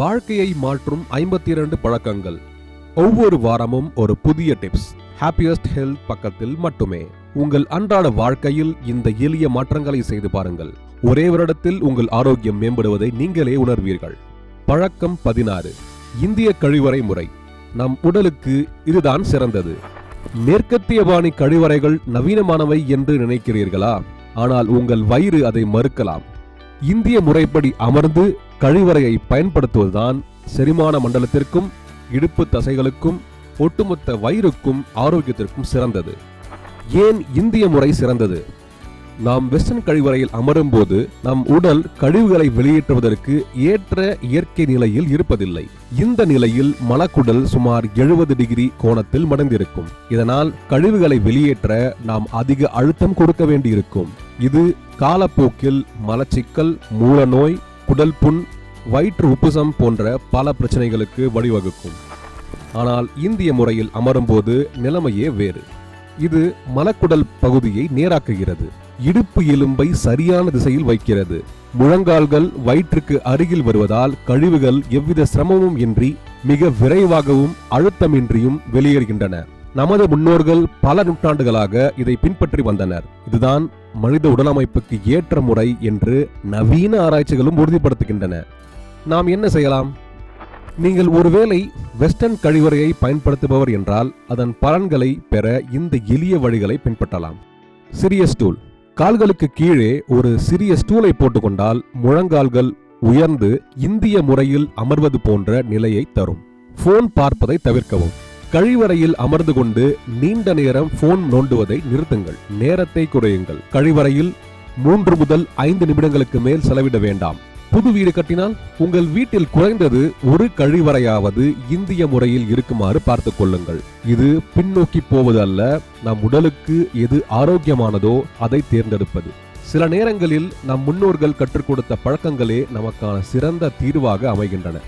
வாழ்க்கையை மாற்றும் 52 பழக்கங்கள். ஒவ்வொரு வாரமும் ஒரு புதிய டிப்ஸ். ஹாப்பியஸ்ட் ஹெல்த் பக்கத்தில் மட்டுமே. உங்கள் அன்றாட வாழ்க்கையில் இந்த எளிய மாற்றங்களை செய்து பாருங்கள். ஒரே வருடத்தில் உங்கள் ஆரோக்கியம் மேம்படுவதை நீங்களே உணர்வீர்கள். பழக்கம் 16. இந்திய கழிவறை முறை. நம் உடலுக்கு இதுதான் சிறந்தது. மேற்கத்திய பாணி கழிவறைகள் நவீனமானவை என்று நினைக்கிறீர்களா? ஆனால் உங்கள் வயிறு அதை மறுக்கலாம். இந்திய முறைப்படி அமர்ந்து கழிவறையை பயன்படுத்துவதுதான் செரிமான மண்டலத்திற்கும் இடுப்பு தசைகளுக்கும் ஒட்டுமொத்த வயிறுக்கும் ஆரோக்கியத்திற்கும் சிறந்தது. ஏன் இந்திய முறை சிறந்தது? நாம் வெஸ்டர்ன் கழிவறையில் அமரும் போது நம் உடல் கழிவுகளை வெளியேற்றுவதற்கு ஏற்ற இயற்கை நிலையில் இருப்பதில்லை. இந்த நிலையில் மலக்குடல் சுமார் 70 டிகிரி கோணத்தில் மடங்கியிருக்கும். இதனால் கழிவுகளை வெளியேற்ற நாம் அதிக அழுத்தம் கொடுக்க வேண்டியிருக்கும். இது காலப்போக்கில் மலச்சிக்கல், மூலநோய், குடல் புண், வயிற்று உப்புசம் போன்ற பல பிரச்சனைகளுக்கு வழிவகுக்கும். ஆனால் இந்திய முறையில் அமரும்போது நிலைமையே வேறு. இது மலக்குடல் பகுதியை நேராக்குகிறது. இடுப்பு எலும்பை சரியான திசையில் வைக்கிறது. முழங்கால்கள் வயிற்றுக்கு அருகில் வருவதால் கழிவுகள் எவ்வித சிரமமும் இன்றி மிக விரைவாகவும் அழுத்தமின்றியும் வெளியேறுகின்றன. நமது முன்னோர்கள் பல நூற்றாண்டுகளாக இதை பின்பற்றி வந்தனர். இதுதான் மனித உடலமைப்புக்கு ஏற்ற முறை என்று நவீன ஆராய்ச்சிகளும் உறுதிப்படுத்துகின்றன. நாம் என்ன செய்யலாம்? நீங்கள் ஒருவேளை வெஸ்டர்ன் கழிவறையை பயன்படுத்துபவர் என்றால் அதன் பலன்களை பெற இந்த எளிய வழிகளை பின்பற்றலாம். சிறிய ஸ்டூல். கால்களுக்கு கீழே ஒரு சிறிய ஸ்டூலை போட்டுக்கொண்டால் முழங்கால்கள் உயர்ந்து இந்திய முறையில் அமர்வது போன்ற நிலையை தரும். போன் பார்ப்பதை தவிர்க்கவும். கழிவறையில் அமர்ந்து கொண்டு நீண்ட நேரம் போன் நோண்டுவதை நிறுத்துங்கள். நேரத்தை குறையுங்கள். கழிவறையில் 3 முதல் 5 நிமிடங்களுக்கு மேல் செலவிட வேண்டாம். புது வீடு கட்டினால் உங்கள் வீட்டில் குறைந்தது ஒரு கழிவறையாவது இந்திய முறையில் இருக்குமாறு பார்த்துக் கொள்ளுங்கள். இது பின்னோக்கி போவது அல்ல, நம் உடலுக்கு எது ஆரோக்கியமானதோ அதை தேர்ந்தெடுப்பது. சில நேரங்களில் நம் முன்னோர்கள் கற்றுக் கொடுத்த பழக்கங்களே நமக்கான சிறந்த தீர்வாக அமைகின்றன.